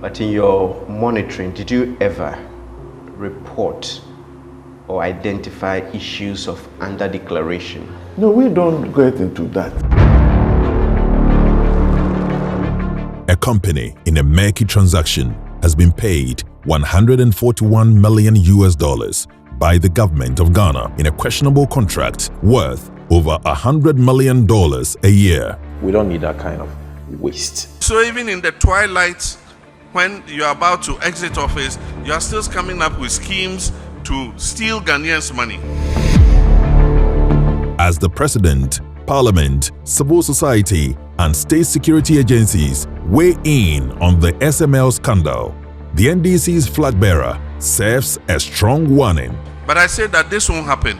But in your monitoring, did you ever report or identify issues of under-declaration? No, we don't get into that. A company in a murky transaction has been paid $141 million by the government of Ghana in a questionable contract worth over $100 million a year. We don't need that kind of waste. So even in the twilight, when you're about to exit office, you are still coming up with schemes to steal Ghanaians' money. As the President, Parliament, civil society, and state security agencies weigh in on the SML scandal, the NDC's flag bearer serves a strong warning. But I say that this won't happen.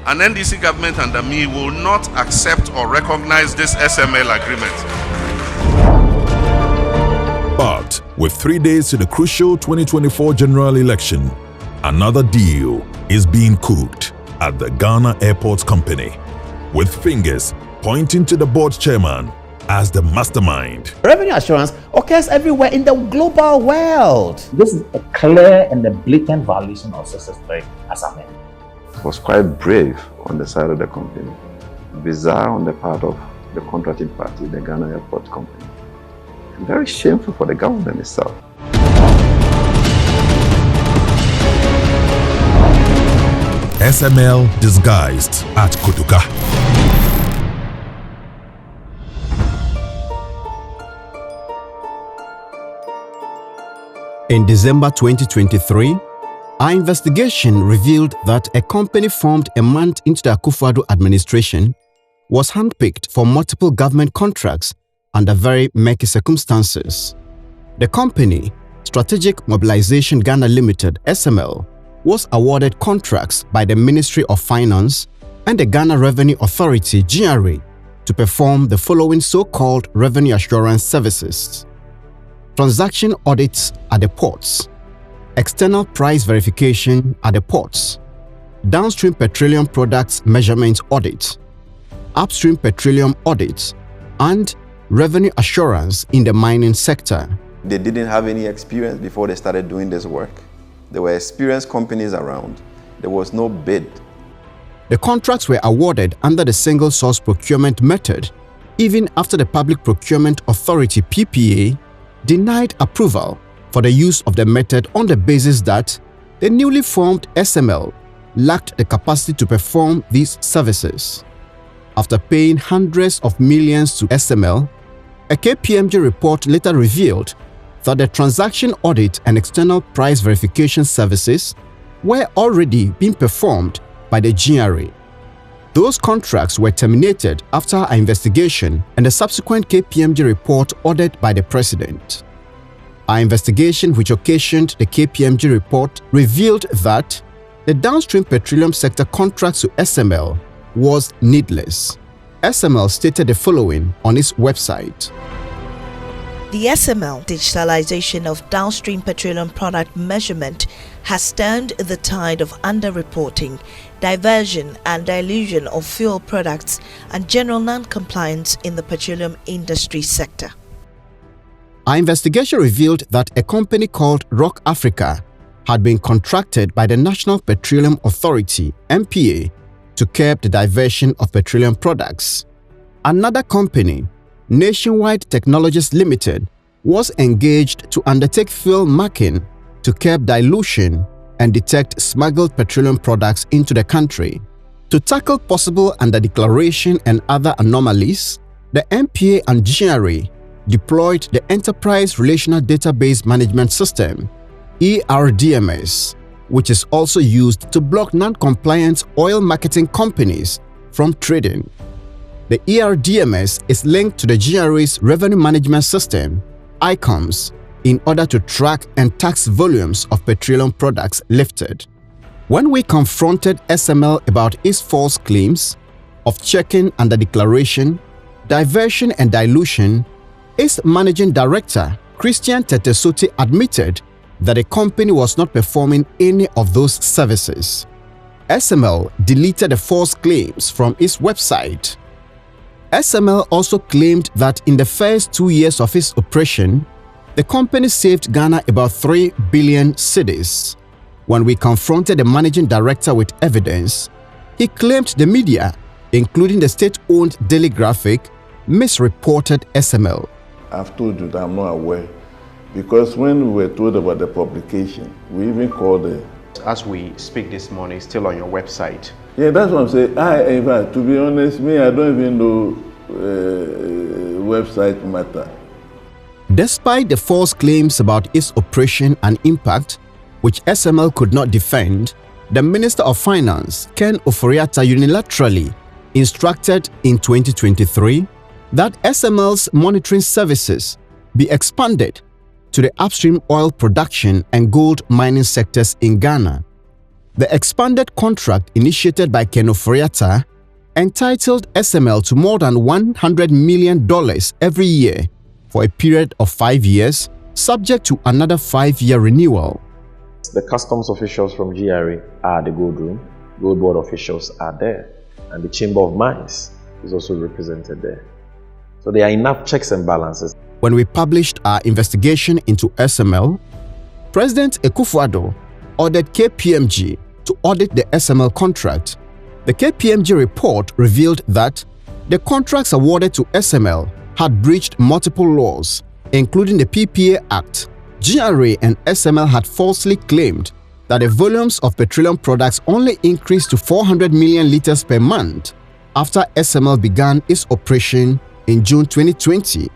An NDC government under me will not accept or recognize this SML agreement. But with 3 days to the crucial 2024 general election, another deal is being cooked at the Ghana Airports Company, with fingers pointing to the board chairman as the mastermind. Revenue assurance occurs everywhere in the global world. This is a clear and a blatant violation of statutory assignment. It was quite brave on the side of the company, bizarre on the part of the contracting party, the Ghana Airport Company, and very shameful for the government itself. SML disguised at KOTOKA. In December 2023, our investigation revealed that a company formed a month into the Akufo-Addo administration was handpicked for multiple government contracts under very murky circumstances. The company, Strategic Mobilization Ghana Limited (SML), was awarded contracts by the Ministry of Finance and the Ghana Revenue Authority (GRA) to perform the following so-called revenue assurance services: transaction audits at the ports, external price verification at the ports, downstream petroleum products measurement audit, upstream petroleum audit, and revenue assurance in the mining sector. They didn't have any experience before they started doing this work. There were experienced companies around. There was no bid. The contracts were awarded under the single source procurement method, even after the Public Procurement Authority (PPA) denied approval for the use of the method on the basis that the newly formed SML lacked the capacity to perform these services. After paying hundreds of millions to SML, a KPMG report later revealed that the transaction audit and external price verification services were already being performed by the GRA. Those contracts were terminated after our investigation and the subsequent KPMG report ordered by the President. Our investigation, which occasioned the KPMG report, revealed that the downstream petroleum sector contracts to SML was needless. SML stated the following on its website. The SML digitalization of downstream petroleum product measurement has turned the tide of underreporting, diversion and dilution of fuel products and general non-compliance in the petroleum industry sector. Our investigation revealed that a company called Rock Africa had been contracted by the National Petroleum Authority (NPA) to curb the diversion of petroleum products. Another company, Nationwide Technologies Limited, was engaged to undertake field marking to curb dilution and detect smuggled petroleum products into the country. To tackle possible underdeclaration and other anomalies, the NPA and GRA deployed the Enterprise Relational Database Management System (ERDMS), which is also used to block non-compliant oil marketing companies from trading. The ERDMS is linked to the GRA's Revenue Management System (ICOMS) in order to track and tax volumes of petroleum products lifted. When we confronted SML about its false claims of checking underdeclaration, diversion and dilution, its managing director, Christian Tetesote, admitted that the company was not performing any of those services. SML deleted the false claims from its website. SML also claimed that in the first 2 years of its operation, The company saved Ghana about 3 billion cedis. When we confronted the managing director with evidence, he claimed the media, including the state-owned Daily Graphic, misreported SML. I've told you that I'm not aware, because when we were told about the publication, we even called the... As we speak this morning, still on your website. Yeah, that's what I'm saying. In fact, to be honest, I don't even know website matter. Despite the false claims about its operation and impact, which SML could not defend, the Minister of Finance, Ken Ofori-Atta, unilaterally instructed in 2023 that SML's monitoring services be expanded to the upstream oil production and gold mining sectors in Ghana. The expanded contract initiated by Ken Ofori-Atta entitled SML to more than $100 million every year for a period of 5 years, subject to another 5-year renewal. The customs officials from GRA are the gold room, gold board officials are there, and the Chamber of Mines is also represented there. So there are enough checks and balances. When we published our investigation into SML, President Akufo-Addo ordered KPMG to audit the SML contract. The KPMG report revealed that the contracts awarded to SML had breached multiple laws, including the PPA Act. GRA and SML had falsely claimed that the volumes of petroleum products only increased to 400 million liters per month after SML began its operation in June 2020.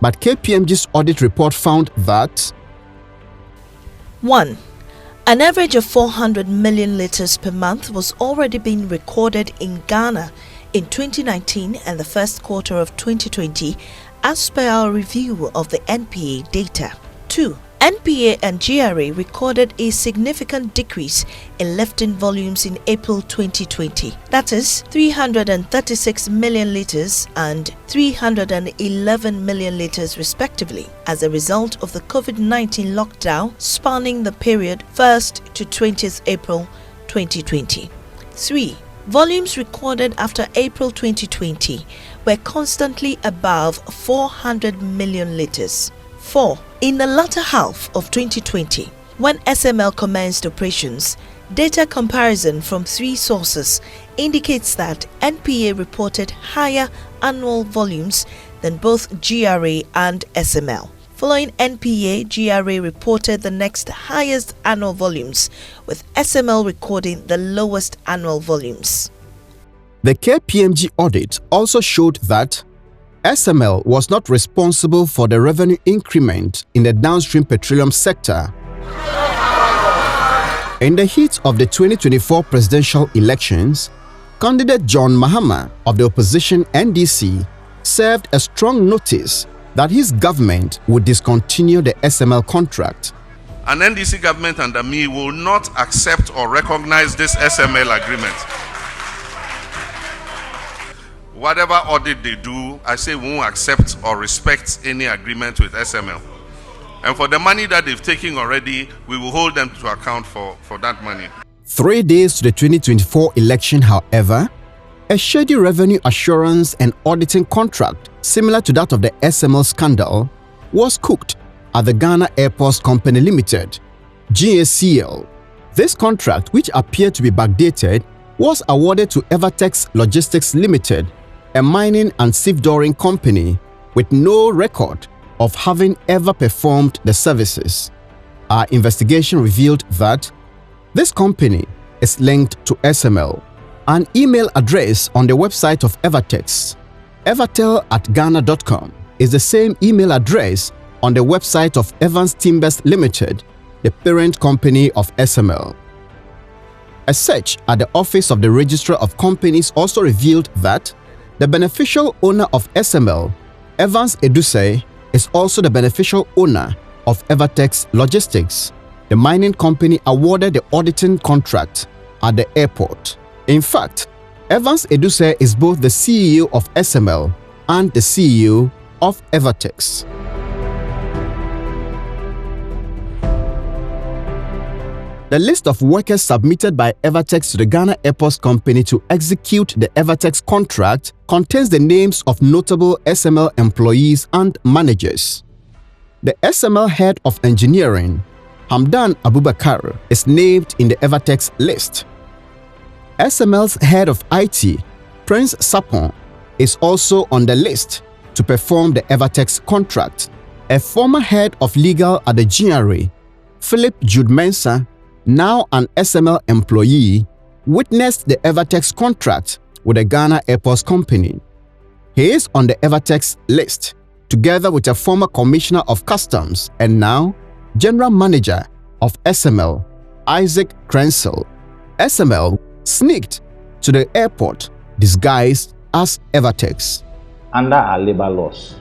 But KPMG's audit report found that 1. An average of 400 million liters per month was already being recorded in Ghana in 2019 and the first quarter of 2020 as per our review of the NPA data. 2. NPA and GRA recorded a significant decrease in lifting volumes in April 2020, that is 336 million litres and 311 million litres respectively, as a result of the COVID-19 lockdown spanning the period 1st to 20th April 2020. 3. Volumes recorded after April 2020 were constantly above 400 million litres. 4. In the latter half of 2020, when SML commenced operations, data comparison from 3 sources indicates that NPA reported higher annual volumes than both GRA and SML. Following NPA, GRA reported the next highest annual volumes, with SML recording the lowest annual volumes. the KPMG audit also showed that SML was not responsible for the revenue increment in the downstream petroleum sector. In the heat of the 2024 presidential elections, candidate John Mahama of the opposition NDC served a strong notice that his government would discontinue the SML contract. An NDC government under me will not accept or recognize this SML agreement. Whatever audit they do, I say we won't accept or respect any agreement with SML. And for the money that they've taken already, we will hold them to account for that money. 3 days to the 2024 election, however, a shady revenue assurance and auditing contract similar to that of the SML scandal was cooked at the Ghana Airports Company Limited, GACL. This contract, which appeared to be backdated, was awarded to Evatex Logistics Limited, a mining and stevedoring company with no record of having ever performed the services. Our investigation revealed that this company is linked to SML. An email address on the website of Evatex, evatel@ghana.com, is the same email address on the website of Evans Timbers Limited, the parent company of SML. A search at the Office of the Registrar of Companies also revealed that the beneficial owner of SML, Evans Aziamor-Mensah, is also the beneficial owner of Evatex Logistics, the mining company awarded the auditing contract at the airport. In fact, Evans Aziamor-Mensah is both the CEO of SML and the CEO of Evatex. The list of workers submitted by Evatex to the Ghana Airports Company to execute the Evatex contract contains the names of notable SML employees and managers. The SML head of engineering, Hamdan Abubakar, is named in the Evatex list. SML's head of IT, Prince Sapon, is also on the list to perform the Evatex contract. A former head of legal at the GRA, Philip Jude Mensah, now an SML employee, witnessed the Evatex contract with the Ghana Airports Company. He is on the Evatex list, together with a former commissioner of customs and now general manager of SML, Isaac Krensel. SML sneaked to the airport disguised as Evatex. Under our labor laws,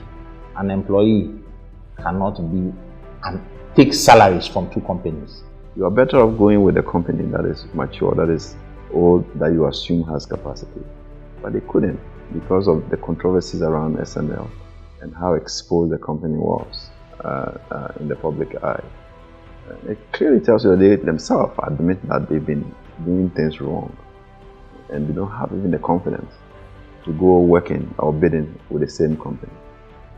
an employee cannot be and take salaries from two companies. You are better off going with a company that is mature, that is old, that you assume has capacity. But they couldn't because of the controversies around SML and how exposed the company was in the public eye. It clearly tells you that they themselves admit that they've been doing things wrong and they don't have even the confidence to go working or bidding with the same company.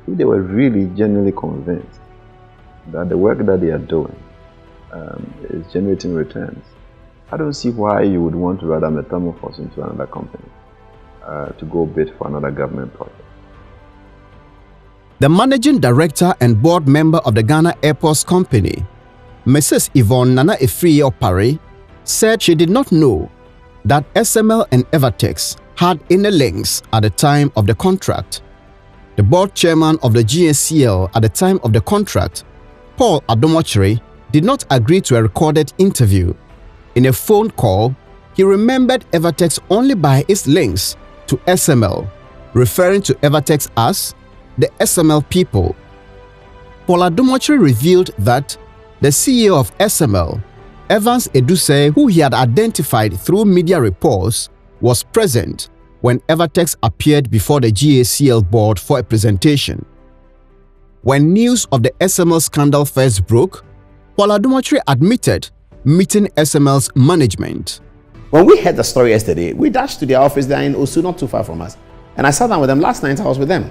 If they were really genuinely convinced that the work that they are doing is generating returns, I don't see why you would want to rather metamorphose into another company to go bid for another government project. The managing director and board member of the Ghana Airports Company, Mrs. Yvonne Opare, said she did not know that SML and Evatex had any links at the time of the contract. The board chairman of the GACL at the time of the contract, Paul Adom Otchere, did not agree to a recorded interview. In a phone call, he remembered Evatex only by its links to SML, referring to Evatex as the SML people. Paul Adom Otchere revealed that the CEO of SML, Evans Aziamor-Mensah, who he had identified through media reports, was present when Evatex appeared before the GACL board for a presentation. When news of the SML scandal first broke, Paul Adom Otchere admitted meeting SML's management. When we heard the story yesterday, we dashed to their office there in Owusu, not too far from us. And I sat down with them. Last night I was with them.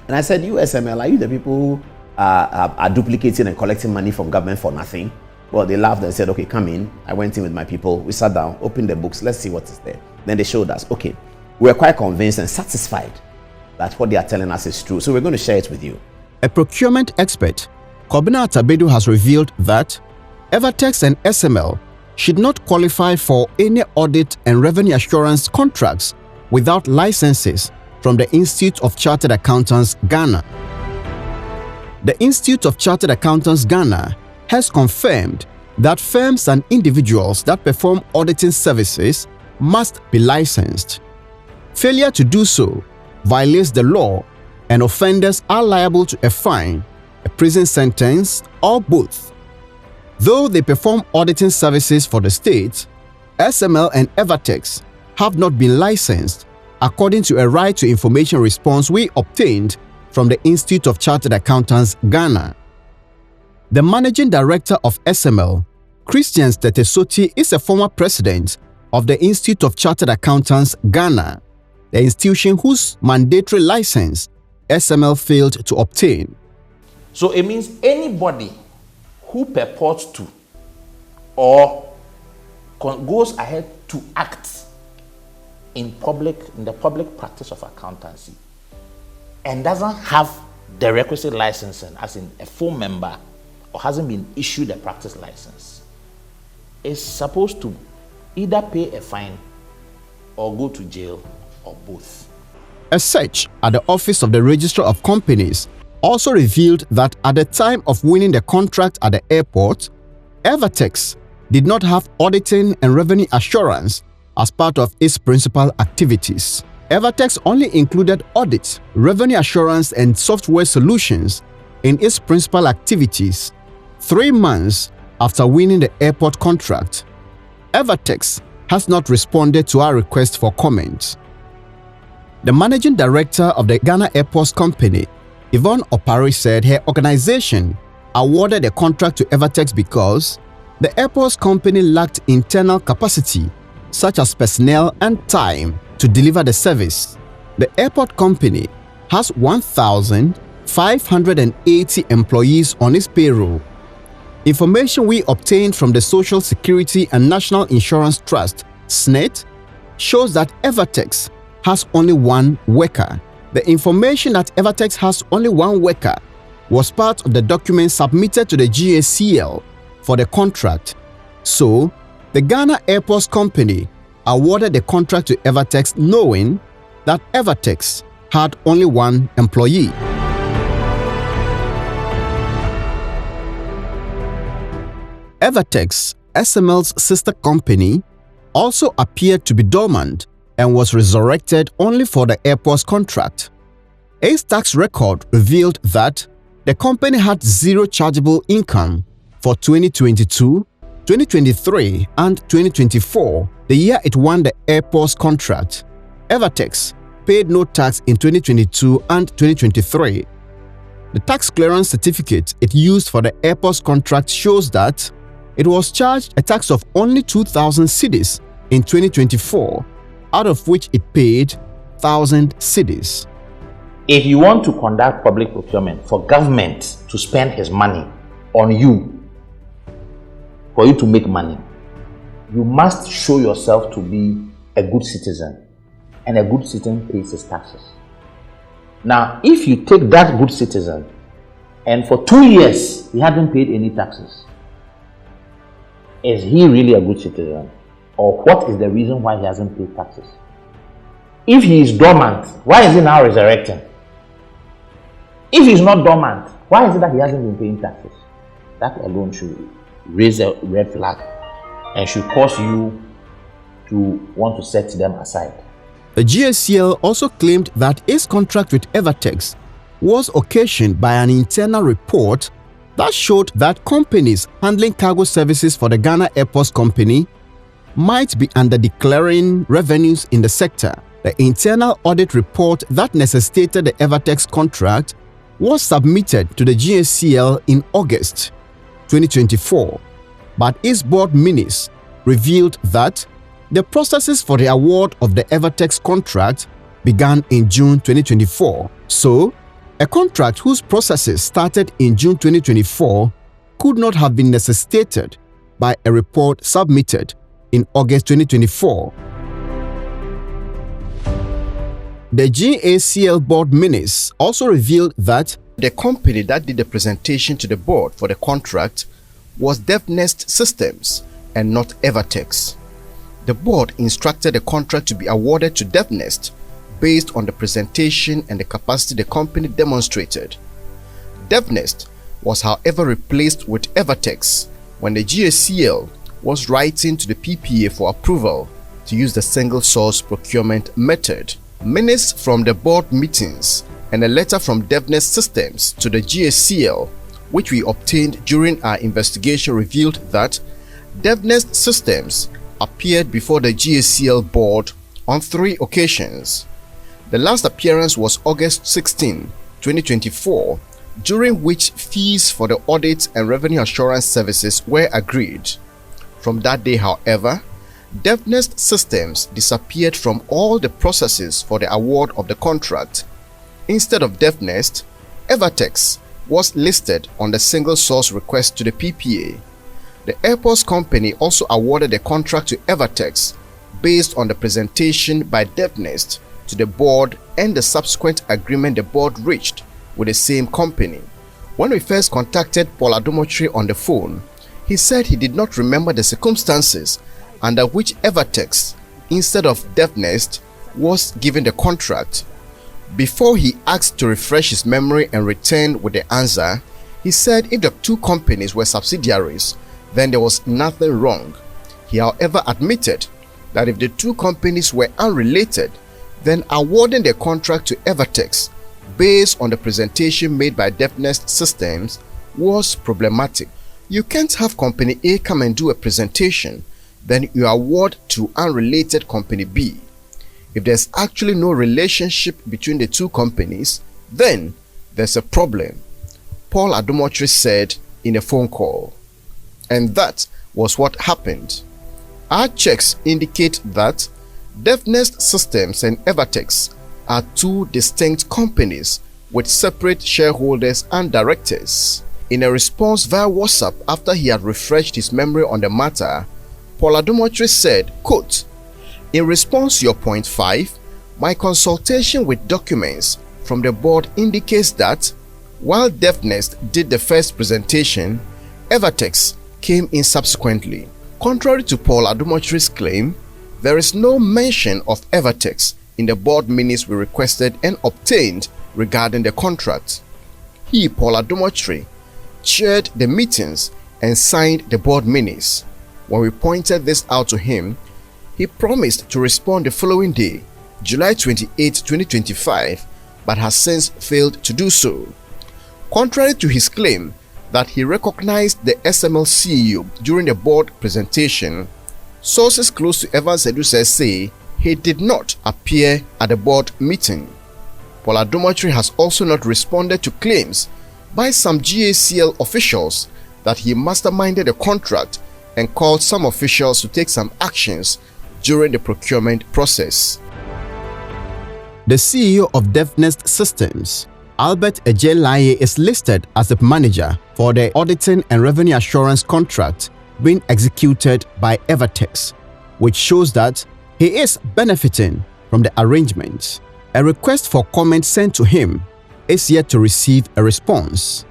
And I said, you SML, are you the people who are duplicating and collecting money from government for nothing? Well, they laughed and said, okay, come in. I went in with my people. We sat down, opened the books. Let's see what is there. Then they showed us, okay, we're quite convinced and satisfied that what they are telling us is true. So we're going to share it with you. A procurement expert, Kobina Atabedu, has revealed that Evatex and SML should not qualify for any audit and revenue assurance contracts without licenses from the Institute of Chartered Accountants, Ghana. The Institute of Chartered Accountants, Ghana, has confirmed that firms and individuals that perform auditing services must be licensed. Failure to do so violates the law, and offenders are liable to a fine, a prison sentence, or both. Though they perform auditing services for the state, SML and Evatex have not been licensed, according to a right to information response we obtained from the Institute of Chartered Accountants, Ghana. The managing director of SML, Christian Stetesoti, is a former president of the Institute of Chartered Accountants, Ghana, the institution whose mandatory license SML failed to obtain. So it means anybody who purports to or goes ahead to act in the public practice of accountancy and doesn't have the requisite licensing, as in a full member, or hasn't been issued a practice license, is supposed to either pay a fine or go to jail, or both. A search at the Office of the Registrar of Companies also revealed that at the time of winning the contract at the airport, Evatex did not have auditing and revenue assurance as part of its principal activities. Evatex only included audit, revenue assurance, and software solutions in its principal activities 3 months after winning the airport contract. Evatex has not responded to our request for comment. The managing director of the Ghana Airports Company, Yvonne Opare, said her organization awarded the contract to Evatex because the airports company lacked internal capacity, such as personnel and time, to deliver the service. The airport company has 1,000 580 employees on its payroll. Information we obtained from the Social Security and National Insurance Trust, SNET, shows that Evatex has only one worker. The information that Evatex has only one worker was part of the document submitted to the GACL for the contract. So, the Ghana Airports Company awarded the contract to Evatex knowing that Evatex had only one employee. Evatex, SML's sister company, also appeared to be dormant and was resurrected only for the airport's contract. Its tax record revealed that the company had zero chargeable income for 2022, 2023 and 2024, the year it won the airport's contract. Evatex paid no tax in 2022 and 2023. The tax clearance certificate it used for the airport's contract shows that it was charged a tax of only 2,000 cedis in 2024, out of which it paid 1,000 cedis. If you want to conduct public procurement for government to spend his money on you, for you to make money, you must show yourself to be a good citizen, and a good citizen pays his taxes. Now, if you take that good citizen and for 2 years he hasn't paid any taxes, is he really a good citizen? Or what is the reason why he hasn't paid taxes? If he is dormant, why is he now resurrecting? If he is not dormant, why is it that he hasn't been paying taxes? That alone should raise a red flag and should cause you to want to set them aside. The GACL also claimed that its contract with Evatex was occasioned by an internal report that showed that companies handling cargo services for the Ghana Airports Company might be under-declaring revenues in the sector. The internal audit report that necessitated the Evatex contract was submitted to the GACL in August 2024, but its board minutes revealed that the processes for the award of the Evatex contract began in June 2024. So, a contract whose processes started in June 2024 could not have been necessitated by a report submitted in August 2024. The GACL board minutes also revealed that the company that did the presentation to the board for the contract was Devnest Systems and not Evatex. The board instructed the contract to be awarded to Devnest based on the presentation and the capacity the company demonstrated. Devnest was however replaced with Evatex when the GACL was writing to the PPA for approval to use the single source procurement method. Minutes from the board meetings and a letter from Devnest Systems to the GACL, which we obtained during our investigation, revealed that Devnest Systems appeared before the GACL board on 3 occasions. The last appearance was August 16, 2024, during which fees for the audit and revenue assurance services were agreed. From that day, however, Devnest Systems disappeared from all the processes for the award of the contract. Instead of Devnest, Evatex was listed on the single source request to the PPA. The airports company also awarded the contract to Evatex based on the presentation by Devnest to the board and the subsequent agreement the board reached with the same company. When we first contacted Paul Adom Otchere on the phone, he said he did not remember the circumstances under which Evatex, instead of Devnest, was given the contract. Before he asked to refresh his memory and return with the answer, he said if the 2 companies were subsidiaries, then there was nothing wrong. He however admitted that if the 2 companies were unrelated, then awarding the contract to Evatex based on the presentation made by Devnest Systems was problematic. You can't have company A come and do a presentation, then you award to unrelated company B. If there's actually no relationship between the 2 companies, then there's a problem, Paul Adom Otchere said in a phone call. And that was what happened. Our checks indicate that Devnest Systems and Evatex are 2 distinct companies with separate shareholders and directors. In a response via WhatsApp after he had refreshed his memory on the matter, Paul Adom Otchere said, quote, "In response to your point 5, my consultation with documents from the board indicates that while Devnest did the first presentation, Evatex came in subsequently. Contrary to Paul Adom Otchere's claim, there is no mention of Evatex in the board minutes we requested and obtained regarding the contract. He, Paul Adom Otchere, chaired the meetings and signed the board minutes. When we pointed this out to him, he promised to respond the following day, July 28, 2025, but has since failed to do so. Contrary to his claim that he recognized the SML CEO during the board presentation, sources close to Evans Aziamor-Mensah say he did not appear at the board meeting. Paul Adom Otchere has also not responded to claims by some GACL officials that he masterminded the contract and called some officials to take some actions during the procurement process. The CEO of Devnest Systems, Albert Ejelaye, is listed as the manager for the auditing and revenue assurance contract being executed by Evatex, which shows that he is benefiting from the arrangement. A request for comment sent to him is yet to receive a response.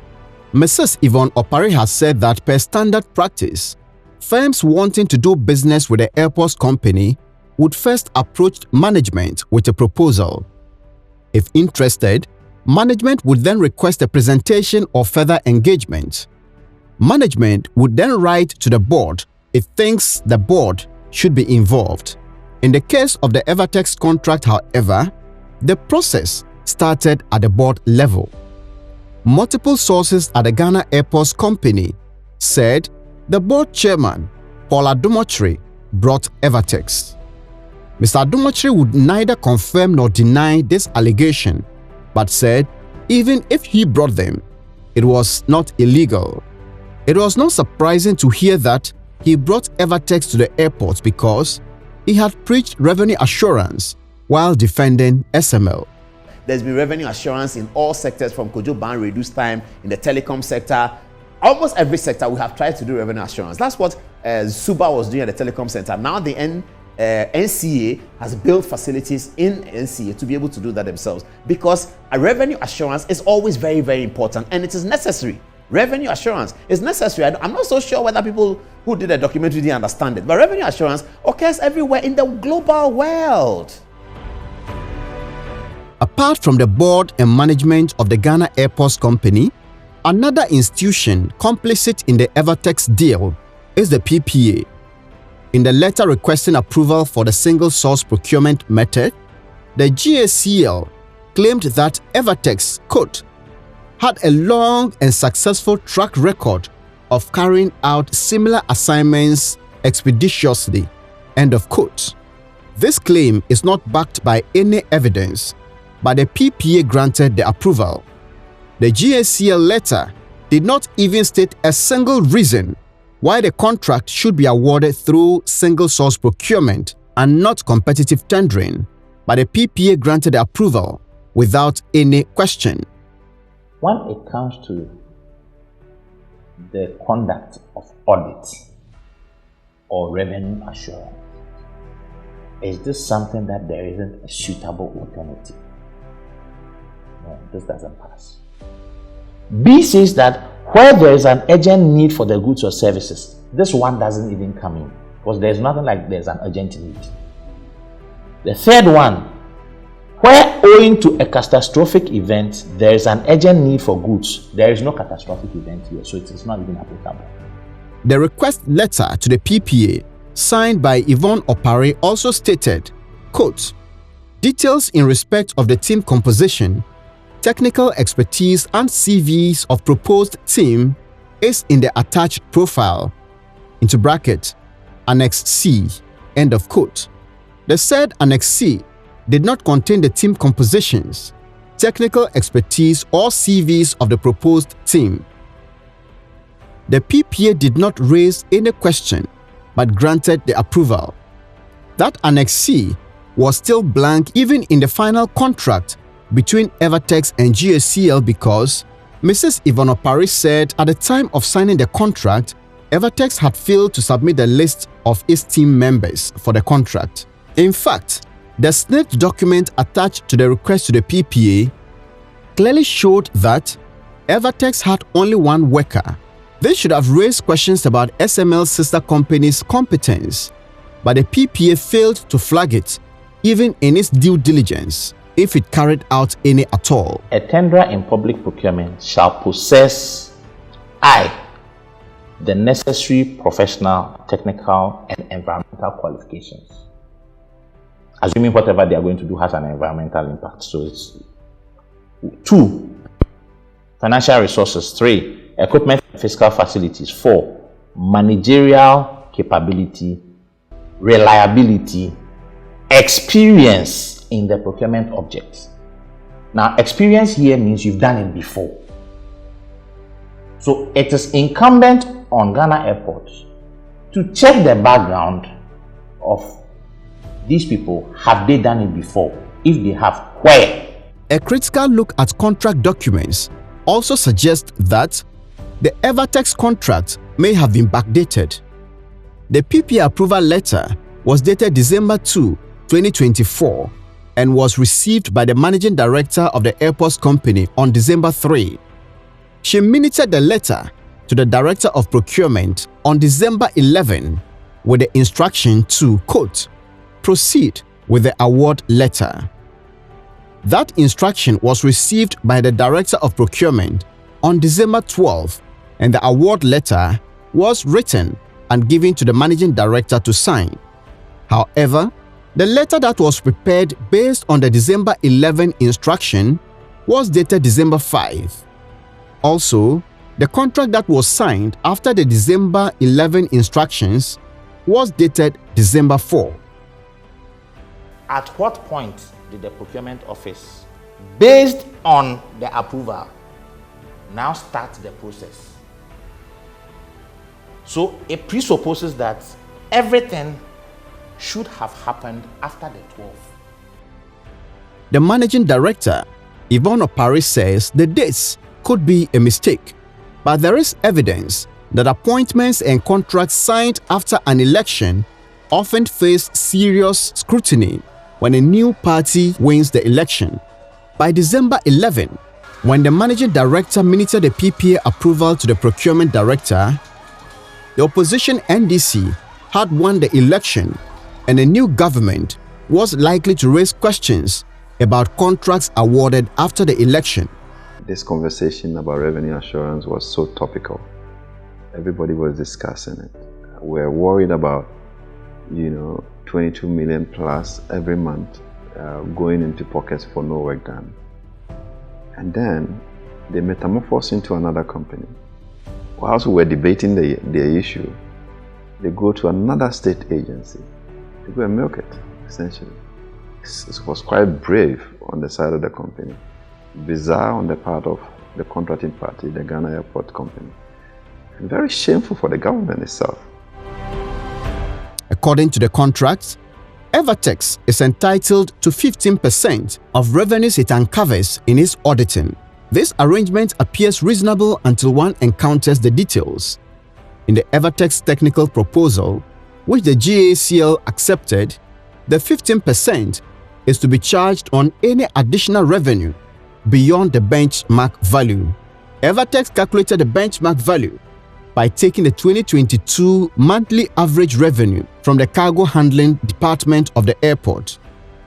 Mrs. Yvonne Opare has said that per standard practice, firms wanting to do business with the airports company would first approach management with a proposal. If interested, management would then request a presentation or further engagement. Management would then write to the board if thinks the board should be involved. In the case of the Evatex contract, however, the process started at the board level. Multiple sources at the Ghana Airports Company said the board chairman, Paul Adom Otchere, brought Evatex. Mr. Adom Otchere would neither confirm nor deny this allegation, but said even if he brought them, it was not illegal. It was not surprising to hear that he brought Evatex to the airport because he had preached revenue assurance while defending SML. There's been revenue assurance in all sectors, from Kojo Ban reduced time in the telecom sector. Almost every sector we have tried to do revenue assurance. That's what Suba was doing at the telecom center. Now the NCA has built facilities in NCA to be able to do that themselves, because a revenue assurance is always very, very important, and it is necessary. Revenue assurance is necessary. I'm not so sure whether people who did the documentary didn't understand it, but revenue assurance occurs everywhere in the global world. Apart from the board and management of the Ghana Airports Company, another institution complicit in the Evatex deal is the PPA. In the letter requesting approval for the single source procurement method, the GACL claimed that Evatex, quote, had a long and successful track record of carrying out similar assignments expeditiously, end of quote. This claim is not backed by any evidence, but the PPA granted the approval. The GACL letter did not even state a single reason why the contract should be awarded through single source procurement and not competitive tendering, but the PPA granted the approval without any question. When it comes to the conduct of audit or revenue assurance, is this something that there isn't a suitable alternative? No, this doesn't pass. B says that where there is an urgent need for the goods or services, this one doesn't even come in, because there's nothing like there's an urgent need. The third one, where owing to a catastrophic event, there is an urgent need for goods, there is no catastrophic event here, so it is not even applicable. The request letter to the PPA, signed by Yvonne Opare, also stated, quote, details in respect of the team composition, technical expertise and CVs of proposed team is in the attached profile, into bracket, Annex C, end of quote. The said Annex C did not contain the team compositions, technical expertise or CVs of the proposed team. The PPA did not raise any question but granted the approval. That Annex C was still blank even in the final contract between Evatex and GACL because Mrs. Yvonne Opare said at the time of signing the contract, Evatex had failed to submit the list of its team members for the contract. In fact, the snipped document attached to the request to the PPA clearly showed that Evatex had only one worker. This should have raised questions about SML's sister company's competence, but the PPA failed to flag it, even in its due diligence, if it carried out any at all. A tenderer in public procurement shall possess the necessary professional, technical, and environmental qualifications. Assuming whatever they are going to do has an environmental impact. So it's 2, financial resources. 3, equipment and physical facilities. 4, managerial capability, reliability, experience in the procurement objects. Now, experience here means you've done it before. So it is incumbent on Ghana airports to check the background of these people. Have they done it before? If they have, where? A critical look at contract documents also suggests that the Evatex contract may have been backdated. The PPA approval letter was dated December 2, 2024 and was received by the managing director of the airports company on December 3. She minuted the letter to the director of procurement on December 11 with the instruction to, quote, proceed with the award letter. That instruction was received by the director of procurement on December 12 and the award letter was written and given to the managing director to sign. However, the letter that was prepared based on the December 11 instruction was dated December 5. Also, the contract that was signed after the December 11 instructions was dated December 4. At what point did the procurement office, based on the approval, now start the process? So it presupposes that everything should have happened after the 12th. The managing director, Yvonne Opare, says the dates could be a mistake, but there is evidence that appointments and contracts signed after an election often face serious scrutiny when a new party wins the election. By December 11, when the managing director minuted the PPA approval to the procurement director, the opposition NDC had won the election and a new government was likely to raise questions about contracts awarded after the election. This conversation about revenue assurance was so topical. Everybody was discussing it. We're worried about, 22 million plus every month going into pockets for no work done. And then they metamorphose into another company. Whilst we were debating the issue, they go to another state agency to go and milk it, essentially. It was quite brave on the side of the company, bizarre on the part of the contracting party, the Ghana Airport Company, and very shameful for the government itself. According to the contract, Evatex is entitled to 15% of revenues it uncovers in its auditing. This arrangement appears reasonable until one encounters the details. In the Evatex technical proposal, which the GACL accepted, the 15% is to be charged on any additional revenue beyond the benchmark value. Evatex calculated the benchmark value by taking the 2022 monthly average revenue from the cargo handling department of the airport,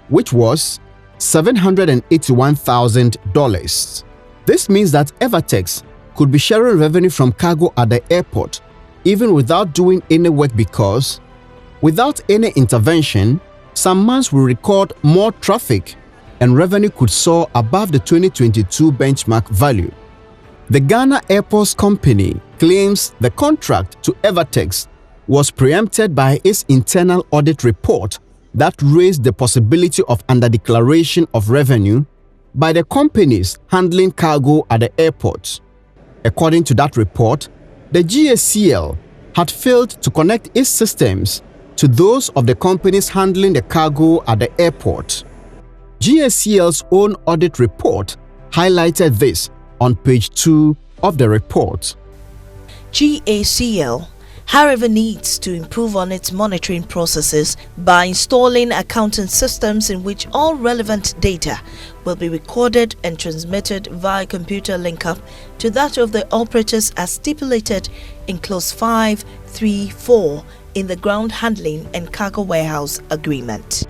which was $781,000. This means that Evatex could be sharing revenue from cargo at the airport even without doing any work because, without any intervention, some months will record more traffic and revenue could soar above the 2022 benchmark value. The Ghana Airports Company claims the contract to Evatex was preempted by its internal audit report that raised the possibility of underdeclaration of revenue by the companies handling cargo at the airport. According to that report, the GACL had failed to connect its systems to those of the companies handling the cargo at the airport. GACL's own audit report highlighted this on page 2 of the report. GACL, however, needs to improve on its monitoring processes by installing accounting systems in which all relevant data will be recorded and transmitted via computer link-up to that of the operators as stipulated in Clause 5.3.4 in the Ground Handling and Cargo Warehouse Agreement.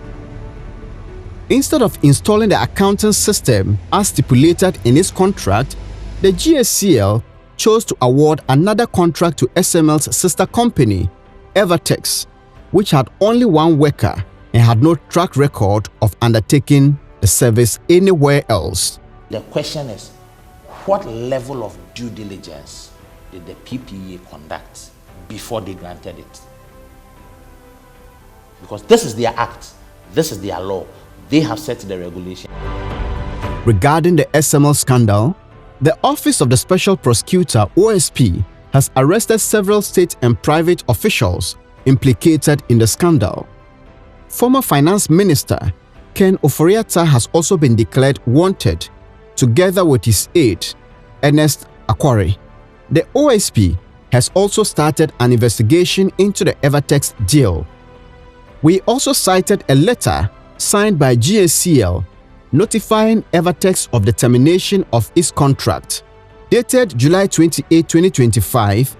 Instead of installing the accounting system as stipulated in its contract, the GACL chose to award another contract to SML's sister company, Evatex, which had only one worker and had no track record of undertaking the service anywhere else. The question is, what level of due diligence did the PPE conduct before they granted it? Because this is their act, this is their law, they have set the regulation. Regarding the SML scandal, the Office of the Special Prosecutor, OSP, has arrested several state and private officials implicated in the scandal. Former Finance Minister Ken Oforiatta has also been declared wanted, together with his aide, Devnest Systems. The OSP has also started an investigation into the Evatex deal. We also cited a letter signed by GACL notifying Evatex of the termination of its contract. Dated July 28, 2025,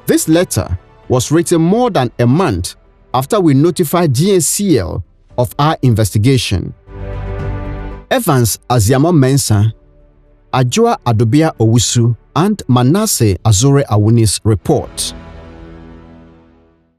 this letter was written more than a month after we notified GACL of our investigation. Evans Aziamor-Mensah, Adwoa Adobea-Owusu, and Manasseh Azure Awuni's report.